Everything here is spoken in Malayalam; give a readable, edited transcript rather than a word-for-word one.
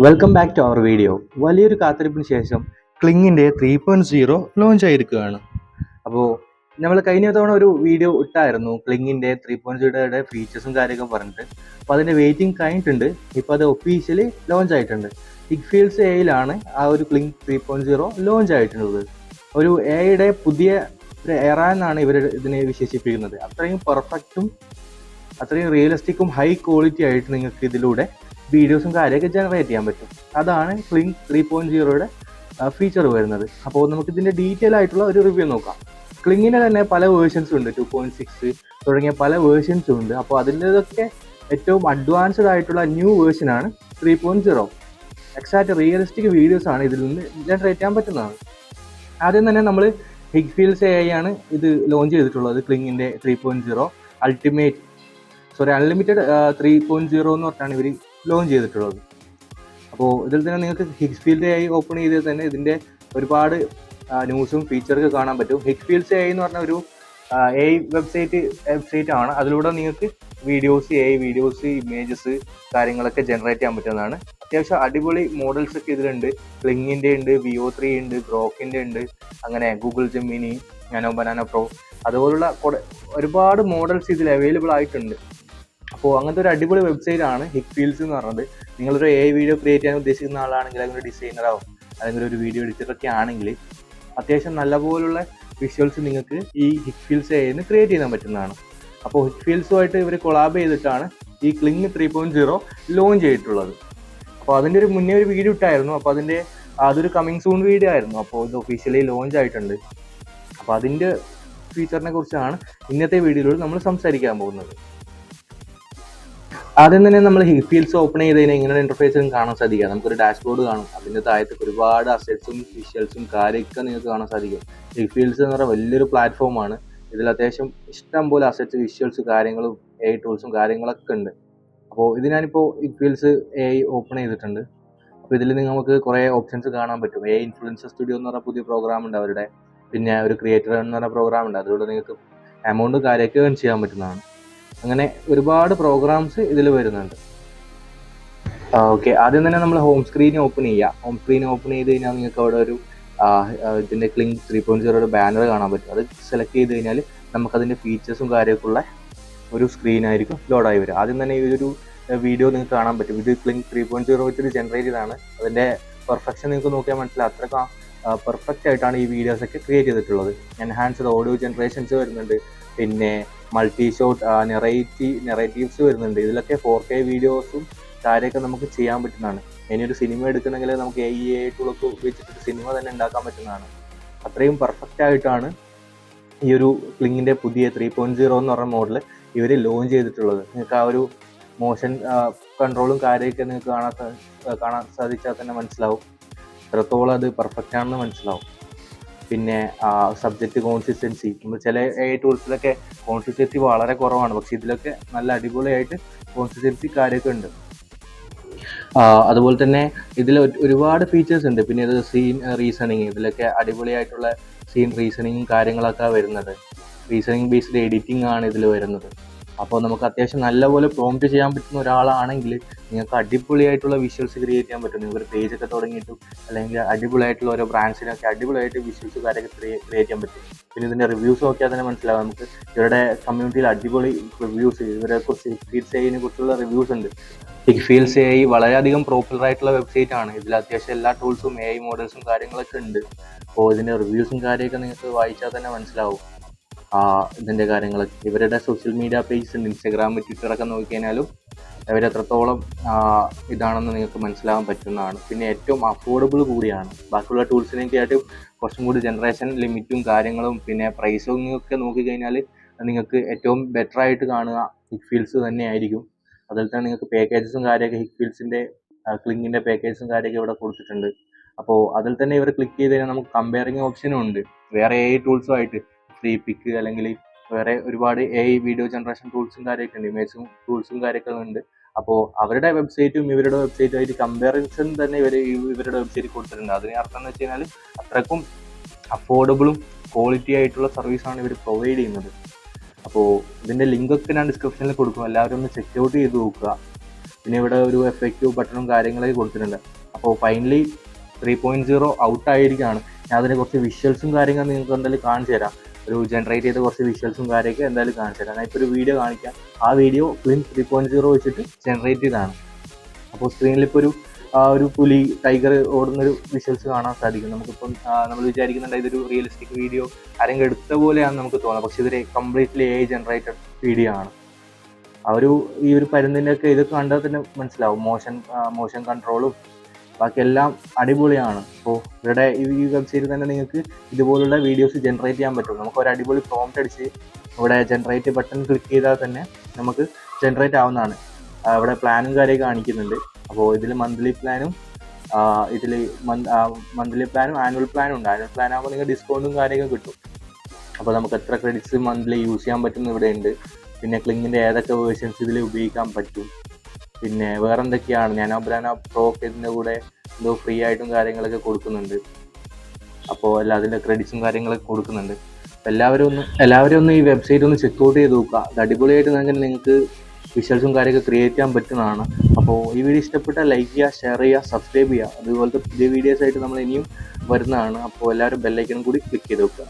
Welcome back to our video. വലിയൊരു കാത്തിരിപ്പിന് ശേഷം ക്ലിങ്ങിൻ്റെ 3.0 ലോഞ്ച് ആയിരിക്കുകയാണ്. അപ്പോൾ നമ്മൾ കഴിഞ്ഞ തവണ ഒരു വീഡിയോ ഇട്ടായിരുന്നു ക്ലിങ്ങിൻ്റെ 3.0യുടെ ഫീച്ചേഴ്സും കാര്യമൊക്കെ പറഞ്ഞിട്ട്. അപ്പോൾ അതിൻ്റെ വെയിറ്റിംഗ് കഴിഞ്ഞിട്ടുണ്ട്. ഇപ്പോൾ അത് ഒഫീഷ്യലി ലോഞ്ച് ആയിട്ടുണ്ട്. ഹിഗ്ഫീൽഡ്സ് എയിലാണ് ആ ഒരു ക്ലിങ് 3.0 ലോഞ്ച് ആയിട്ടുള്ളത്. ഒരു എയുടെ പുതിയ ഒരു എറ എന്നാണ് ഇവർ ഇതിനെ വിശേഷിപ്പിക്കുന്നത്. അത്രയും പെർഫെക്റ്റും അത്രയും റിയലിസ്റ്റിക്കും ഹൈ ക്വാളിറ്റി ആയിട്ട് നിങ്ങൾക്ക് ഇതിലൂടെ വീഡിയോസും കാര്യമൊക്കെ ജനറേറ്റ് ചെയ്യാൻ പറ്റും. അതാണ് ക്ലിങ് 3.0യുടെ ഫീച്ചർ വരുന്നത്. അപ്പോൾ നമുക്ക് ഇതിൻ്റെ ഡീറ്റെയിൽ ആയിട്ടുള്ള ഒരു റിവ്യൂ നോക്കാം. ക്ലിങ്ങിൻ്റെ തന്നെ പല വേർഷൻസും ഉണ്ട്, 2.6 തുടങ്ങിയ പല വേർഷൻസും ഉണ്ട്. അപ്പോൾ അതിൻ്റെതൊക്കെ ഏറ്റവും അഡ്വാൻസ്ഡ് ആയിട്ടുള്ള ന്യൂ വേർഷനാണ് 3.0. എക്സാക്റ്റ് റിയലിസ്റ്റിക് വീഡിയോസ് ആണ് ഇതിൽ നിന്ന് ജനറേറ്റ് ചെയ്യാൻ പറ്റുന്നതാണ്. ആദ്യം തന്നെ നമ്മൾ ഹിഗ്ഫീൽഡ്സ് എ ആണ് ഇത് ലോഞ്ച് ചെയ്തിട്ടുള്ളത്. ക്ലിങ്ങിൻ്റെ 3.0 അൺലിമിറ്റഡ് 3.0 എന്ന് പറഞ്ഞാണ് ഇവർ ലോഞ്ച് ചെയ്തിട്ടുള്ളത്. അപ്പോൾ ഇതിൽ തന്നെ നിങ്ങൾക്ക് ഹിഗ്ഫീൽഡ് എ ഓപ്പൺ ചെയ്താൽ തന്നെ ഇതിൻ്റെ ഒരുപാട് ന്യൂസും ഫീച്ചറൊക്കെ കാണാൻ പറ്റും. ഹിഗ്ഫീൽഡ്സ് എ എന്ന് പറഞ്ഞ ഒരു എ വെബ്സൈറ്റ് ആണ്. അതിലൂടെ നിങ്ങൾക്ക് വീഡിയോസ് ഇമേജസ് കാര്യങ്ങളൊക്കെ ജനറേറ്റ് ചെയ്യാൻ പറ്റുന്നതാണ്. അത്യാവശ്യം അടിപൊളി മോഡൽസ് ഒക്കെ ഇതിലുണ്ട്. ക്ലിങ്ങിൻ്റെ ഉണ്ട്, VO3 ഉണ്ട്, ഗ്രോക്കിൻ്റെ ഉണ്ട്, അങ്ങനെ Google Gemini, nano banana pro, അതുപോലുള്ള ഒരുപാട് മോഡൽസ് ഇതിൽ അവൈലബിൾ ആയിട്ടുണ്ട്. അപ്പോൾ അങ്ങനത്തെ ഒരു അടിപൊളി വെബ്സൈറ്റ് ആണ് ഹിഗ്ഫീൽഡ്സ് എന്ന് പറഞ്ഞത്. നിങ്ങളൊരു വീഡിയോ ക്രിയേറ്റ് ചെയ്യാൻ ഉദ്ദേശിക്കുന്ന ആളാണെങ്കിൽ, അല്ലെങ്കിൽ ഒരു ഡിസൈനറാവും അല്ലെങ്കിൽ ഒരു വീഡിയോ എഡിറ്ററൊക്കെ ആണെങ്കിൽ അത്യാവശ്യം നല്ലപോലുള്ള വിഷ്വൽസ് നിങ്ങൾക്ക് ഈ ഹിഗ്ഫീൽഡ്സ് എന്ന് ക്രിയേറ്റ് ചെയ്യാൻ പറ്റുന്നതാണ്. അപ്പോൾ ഹിഗ്ഫീൽഡ്സുമായിട്ട് ഇവർ കൊളാബ് ചെയ്തിട്ടാണ് ഈ ക്ലിങ് 3.0 ലോഞ്ച് ചെയ്തിട്ടുള്ളത്. അപ്പോൾ അതിൻ്റെ ഒരു മുന്നേ ഒരു വീഡിയോ ഇട്ടായിരുന്നു. അപ്പോൾ അതൊരു കമ്മിങ് സൂൺ വീഡിയോ ആയിരുന്നു. അപ്പോൾ ഇത് ഒഫീഷ്യലി ലോഞ്ച് ആയിട്ടുണ്ട്. അപ്പോൾ അതിൻ്റെ ഫീച്ചറിനെ കുറിച്ചാണ് ഇന്നത്തെ വീഡിയോയിൽ നമ്മൾ സംസാരിക്കാൻ പോകുന്നത്. ആദ്യം തന്നെ നമ്മൾ ഹിഗ്ഫീൽഡ്സ് ഓപ്പൺ ചെയ്തതിന് ഇങ്ങനെ ഇന്റർഫേസും കാണാൻ സാധിക്കുക. നമുക്കൊരു ഡാഷ്ബോർഡ് കാണും. അതിൻ്റെ താഴത്ത് ഒരുപാട് അസറ്റ്സും വിഷ്വൽസും കാര്യമൊക്കെ നിങ്ങൾക്ക് കാണാൻ സാധിക്കും. ഹിഗ്ഫീൽഡ്സ് എന്ന് പറഞ്ഞാൽ വലിയൊരു പ്ലാറ്റ്ഫോമാണ്. ഇതിൽ അത്യാവശ്യം ഇഷ്ടം പോലെ അസറ്റ്സ്, വിഷ്വൽസ്, കാര്യങ്ങളും ടൂൾസും കാര്യങ്ങളൊക്കെ ഉണ്ട്. അപ്പോൾ ഇത് ഞാനിപ്പോൾ ഹിഗ്ഫീൽഡ്സ് ഓപ്പൺ ചെയ്തിട്ടുണ്ട്. അപ്പോൾ ഇതിൽ നമുക്ക് കുറേ ഓപ്ഷൻസ് കാണാൻ പറ്റും. ഇൻഫ്ലുവൻസർ സ്റ്റുഡിയോ എന്ന് പറഞ്ഞ പുതിയ പ്രോഗ്രാം ഉണ്ട് അവരുടെ. പിന്നെ ഒരു ക്രിയേറ്റർ എന്ന് പറഞ്ഞ പ്രോഗ്രാം ഉണ്ട്. അതിലൂടെ നിങ്ങൾക്ക് എമൗണ്ട് കാര്യമൊക്കെ ഏൺ ചെയ്യാൻ പറ്റുന്നതാണ്. അങ്ങനെ ഒരുപാട് പ്രോഗ്രാംസ് ഇതിൽ വരുന്നുണ്ട്. ഓക്കെ, ആദ്യം തന്നെ നമ്മൾ ഹോം സ്ക്രീൻ ഓപ്പൺ ചെയ്യുക. ഹോം സ്ക്രീൻ ഓപ്പൺ ചെയ്ത് കഴിഞ്ഞാൽ നിങ്ങൾക്ക് അവിടെ ഒരു ഇതിൻ്റെ ക്ലിങ് 3.0 ബാനർ കാണാൻ പറ്റും. അത് സെലക്ട് ചെയ്ത് കഴിഞ്ഞാൽ നമുക്കതിൻ്റെ ഫീച്ചേഴ്സും കാര്യമൊക്കെ ഉള്ള ഒരു സ്ക്രീനായിരിക്കും ലോഡായി വരും. ആദ്യം തന്നെ ഈ ഒരു വീഡിയോ നിങ്ങൾക്ക് കാണാൻ പറ്റും. ഇത് ക്ലിങ് 3.0 വെച്ചിട്ട് ജനറേറ്റ് ചെയ്താണ്. അതിൻ്റെ പെർഫെക്ഷൻ നിങ്ങൾക്ക് നോക്കിയാൽ മനസ്സിലാവും. അത്രയ്ക്ക് പെർഫെക്റ്റ് ആയിട്ടാണ് ഈ വീഡിയോസൊക്കെ ക്രിയേറ്റ് ചെയ്തിട്ടുള്ളത്. എൻഹാൻസ്ഡ് ഓഡിയോ ജനറേഷൻസ് വരുന്നുണ്ട്, പിന്നെ മൾട്ടി ഷോട്ട് നെറേറ്റീവ്സ് വരുന്നുണ്ട്. ഇതിലൊക്കെ 4K വീഡിയോസും കാര്യമൊക്കെ നമുക്ക് ചെയ്യാൻ പറ്റുന്നതാണ്. ഇനിയൊരു സിനിമ എടുക്കണമെങ്കിൽ നമുക്ക് AI ടൂളൊക്കെ ഉപയോഗിച്ചിട്ട് സിനിമ തന്നെ ഉണ്ടാക്കാൻ പറ്റുന്നതാണ്. അത്രയും പെർഫെക്റ്റ് ആയിട്ടാണ് ഈ ഒരു ക്ലിങ്ങിൻ്റെ പുതിയ 3.0 എന്ന് പറഞ്ഞ മോഡൽ ഇവർ ലോഞ്ച് ചെയ്തിട്ടുള്ളത്. നിങ്ങൾക്ക് ആ ഒരു മോഷൻ കൺട്രോളും കാര്യമൊക്കെ നിങ്ങൾക്ക് കാണാൻ സാധിച്ചാൽ തന്നെ മനസ്സിലാവും എത്രത്തോളം അത് പെർഫെക്റ്റ് ആണെന്ന് മനസ്സിലാവും. പിന്നെ സബ്ജക്റ്റ് കോൺസിസ്റ്റൻസി, നമ്മൾ ചില ടൂൾസിലൊക്കെ കോൺസിസ്റ്റൻസി വളരെ കുറവാണ്. പക്ഷെ ഇതിലൊക്കെ നല്ല അടിപൊളിയായിട്ട് കോൺസിസ്റ്റൻസി കാര്യമൊക്കെ ഉണ്ട്. അതുപോലെ തന്നെ ഇതിൽ ഒരുപാട് ഫീച്ചേഴ്സ് ഉണ്ട്. പിന്നെ ഇത് സീൻ റീസണിങ്, ഇതിലൊക്കെ അടിപൊളിയായിട്ടുള്ള സീൻ റീസണിങ്ങും കാര്യങ്ങളൊക്കെ വരുന്നത്. റീസണിങ് ബേസ്ഡ് എഡിറ്റിംഗ് ആണ് ഇതിൽ വരുന്നത്. അപ്പോൾ നമുക്ക് അത്യാവശ്യം നല്ലപോലെ പ്രോംപ്റ്റ് ചെയ്യാൻ പറ്റുന്ന ഒരാളാണെങ്കിൽ നിങ്ങൾക്ക് അടിപൊളിയായിട്ടുള്ള വിഷ്വൽസ് ക്രിയേറ്റ് ചെയ്യാൻ പറ്റും. നിങ്ങൾക്ക് ഒരു പേജൊക്കെ തുടങ്ങിയിട്ടും അല്ലെങ്കിൽ അടിപൊളിയായിട്ടുള്ള ഓരോ ബ്രാൻഡ്സിനൊക്കെ അടിപൊളിയായിട്ട് വിഷ്വൽസ് കാര്യമൊക്കെ ക്രിയേറ്റ് ചെയ്യാൻ പറ്റും. പിന്നെ ഇതിൻ്റെ റിവ്യൂസ് നോക്കിയാൽ തന്നെ മനസ്സിലാവും. നമുക്ക് ഇവരുടെ കമ്മ്യൂണിറ്റിയിൽ അടിപൊളി റിവ്യൂസ്, ഇവരെ കുറിച്ച് ഹിഗ്ഫീൽഡ്സ് എ കുറിച്ചുള്ള റിവ്യൂസ് ഉണ്ട്. ഹിഗ്ഫീൽഡ്സ് എ വളരെയധികം പോപ്പുലർ ആയിട്ടുള്ള വെബ്സൈറ്റ് ആണ്. ഇതിൽ അത്യാവശ്യം എല്ലാ ടൂൾസും AI മോഡൽസും കാര്യങ്ങളൊക്കെ ഉണ്ട്. അപ്പോൾ ഇതിൻ്റെ റിവ്യൂസും കാര്യമൊക്കെ നിങ്ങൾക്ക് വായിച്ചാൽ തന്നെ മനസ്സിലാവും ഇതിൻ്റെ കാര്യങ്ങളൊക്കെ. ഇവരുടെ സോഷ്യൽ മീഡിയ പേജസ് ഉണ്ട്, ഇൻസ്റ്റാഗ്രാം, ട്വിറ്ററൊക്കെ നോക്കിക്കഴിഞ്ഞാലും അവരെത്രത്തോളം ഇതാണെന്ന് നിങ്ങൾക്ക് മനസ്സിലാകാൻ പറ്റുന്നതാണ്. പിന്നെ ഏറ്റവും അഫോർഡബിൾ കൂടിയാണ്. ബാക്കിയുള്ള ടൂൾസിനൊക്കെ ആയിട്ട് കുറച്ചും കൂടി ജനറേഷൻ ലിമിറ്റും കാര്യങ്ങളും പിന്നെ പ്രൈസും ഒക്കെ നോക്കിക്കഴിഞ്ഞാൽ നിങ്ങൾക്ക് ഏറ്റവും ബെറ്റർ ആയിട്ട് കാണുക ഹിഗ്ഫീൽഡ്സ് തന്നെയായിരിക്കും. അതിൽ തന്നെ നിങ്ങൾക്ക് പാക്കേജസും കാര്യമൊക്കെ ഹിഗ്ഫീൽഡ്സിൻ്റെ ക്ലിങ്ങിൻ്റെ പാക്കേജസും കാര്യമൊക്കെ ഇവിടെ കൊടുത്തിട്ടുണ്ട്. അപ്പോൾ അതിൽ തന്നെ ഇവർ ക്ലിക്ക് ചെയ്ത് കഴിഞ്ഞാൽ നമുക്ക് കമ്പയറിങ് ഓപ്ഷനും ഉണ്ട്. വേറെ AI ടൂൾസുമായിട്ട് ഫ്രീ പിക്ക് അല്ലെങ്കിൽ വേറെ ഒരുപാട് AI വീഡിയോ ജനറേഷൻ ടൂൾസും കാര്യമൊക്കെ ഉണ്ട്, ഇമേജും ടൂൾസും കാര്യമൊക്കെ ഉണ്ട്. അപ്പോൾ അവരുടെ വെബ്സൈറ്റും ഇവരുടെ വെബ്സൈറ്റുമായിട്ട് കമ്പാരിസൺ തന്നെ ഇവരുടെ വെബ്സൈറ്റിൽ കൊടുത്തിട്ടുണ്ട്. അതിന് അർത്ഥം എന്ന് വെച്ച് കഴിഞ്ഞാൽ അത്രക്കും അഫോർഡബിളും ക്വാളിറ്റി ആയിട്ടുള്ള സർവീസാണ് ഇവർ പ്രൊവൈഡ് ചെയ്യുന്നത്. അപ്പോൾ ഇതിൻ്റെ ലിങ്കൊക്കെ ഞാൻ ഡിസ്ക്രിപ്ഷനിൽ കൊടുക്കും. എല്ലാവരും ഒന്ന് ചെക്ക് ഔട്ട് ചെയ്ത് നോക്കുക. പിന്നെ ഇവിടെ ഒരു FAQ ബട്ടണും കാര്യങ്ങളൊക്കെ കൊടുത്തിട്ടുണ്ട്. അപ്പോൾ ഫൈനലി 3.0 ഔട്ടായിരിക്കുകയാണ്. ഞാൻ അതിനെ കുറച്ച് വിഷ്വൽസും കാര്യങ്ങളും നിങ്ങൾക്ക് എന്തായാലും കാണിച്ചു തരാം. ഒരു ജനറേറ്റ് ചെയ്ത കുറച്ച് വിഷ്വൽസും കാര്യമൊക്കെ എന്തായാലും കാണിച്ചു തരാം. ഞാൻ ഇപ്പോൾ ഒരു വീഡിയോ കാണിക്കാം. ആ വീഡിയോ ക്ലിൻ 3.0 വെച്ചിട്ട് ജനറേറ്റ് ചെയ്തതാണ്. അപ്പോൾ സ്ക്രീനിലിപ്പോൾ ഒരു പുലി ടൈഗർ ഓടുന്നൊരു വിഷ്വൽസ് കാണാൻ സാധിക്കും. നമുക്കിപ്പം നമ്മൾ വിചാരിക്കുന്നുണ്ട് ഇതൊരു റിയലിസ്റ്റിക് വീഡിയോ ആരെങ്കിലും എടുത്ത പോലെയാണ് നമുക്ക് തോന്നുന്നത്. പക്ഷേ ഇതൊരു കംപ്ലീറ്റ്ലി AI ജനറേറ്റഡ് വീഡിയോ ആണ്. ഈ ഒരു പരുന്തിൻ്റെ ഒക്കെ ഇത് കണ്ടാൽ തന്നെ മനസ്സിലാവും. മോഷൻ കൺട്രോളും ബാക്കിയെല്ലാം അടിപൊളിയാണ്. അപ്പോൾ ഇവിടെ ഈ വെബ്സൈറ്റിൽ തന്നെ നിങ്ങൾക്ക് ഇതുപോലുള്ള വീഡിയോസ് ജനറേറ്റ് ചെയ്യാൻ പറ്റും. നമുക്ക് ഒരു അടിപൊളി പ്രോംപ്റ്റ് അടിച്ച് ഇവിടെ ജനറേറ്റ് ബട്ടൺ ക്ലിക്ക് ചെയ്താൽ തന്നെ നമുക്ക് ജനറേറ്റ് ആവുന്നതാണ്. ഇവിടെ പ്ലാനും കാര്യമൊക്കെ കാണിക്കുന്നുണ്ട്. അപ്പോൾ ഇതിൽ മന്ത്ലി പ്ലാനും ആനുവൽ പ്ലാനും ഉണ്ട്. ആനുവൽ പ്ലാൻ ആകുമ്പോൾ നിങ്ങൾക്ക് ഡിസ്കൗണ്ടും കാര്യമൊക്കെ കിട്ടും. അപ്പോൾ നമുക്ക് എത്ര ക്രെഡിറ്റ്സ് മന്ത്ലി യൂസ് ചെയ്യാൻ പറ്റും ഇവിടെ ഉണ്ട്. പിന്നെ ക്ലിങ്ങിൻ്റെ ഏതൊക്കെ വേർഷൻസ് ഇതിൽ ഉപയോഗിക്കാൻ പറ്റും. പിന്നെ വേറെ എന്തൊക്കെയാണ്, നാനോ ബ്രാനോ പ്രോ ഒക്കെ ഇതിൻ്റെ കൂടെ എന്തോ ഫ്രീ ആയിട്ടും കാര്യങ്ങളൊക്കെ കൊടുക്കുന്നുണ്ട്. അപ്പോൾ അതിൻ്റെ ക്രെഡിറ്റ്സും കാര്യങ്ങളൊക്കെ കൊടുക്കുന്നുണ്ട്. എല്ലാവരും ഒന്ന് ഈ വെബ്സൈറ്റ് ഒന്ന് ചെക്കൗട്ട് ചെയ്ത് നോക്കുക. അത് അടിപൊളിയായിട്ട് നിങ്ങൾക്ക് വിഷ്വൽസും കാര്യമൊക്കെ ക്രിയേറ്റ് ചെയ്യാൻ പറ്റുന്നതാണ്. അപ്പോൾ ഈ വീഡിയോ ഇഷ്ടപ്പെട്ടാൽ ലൈക്ക് ചെയ്യുക, ഷെയർ ചെയ്യുക, സബ്സ്ക്രൈബ് ചെയ്യുക. അതുപോലത്തെ പുതിയ വീഡിയോസ് ആയിട്ട് നമ്മൾ ഇനിയും വരുന്നതാണ്. അപ്പോൾ എല്ലാവരും ബെല്ലൈക്കണും കൂടി ക്ലിക്ക് ചെയ്ത് വെക്കുക.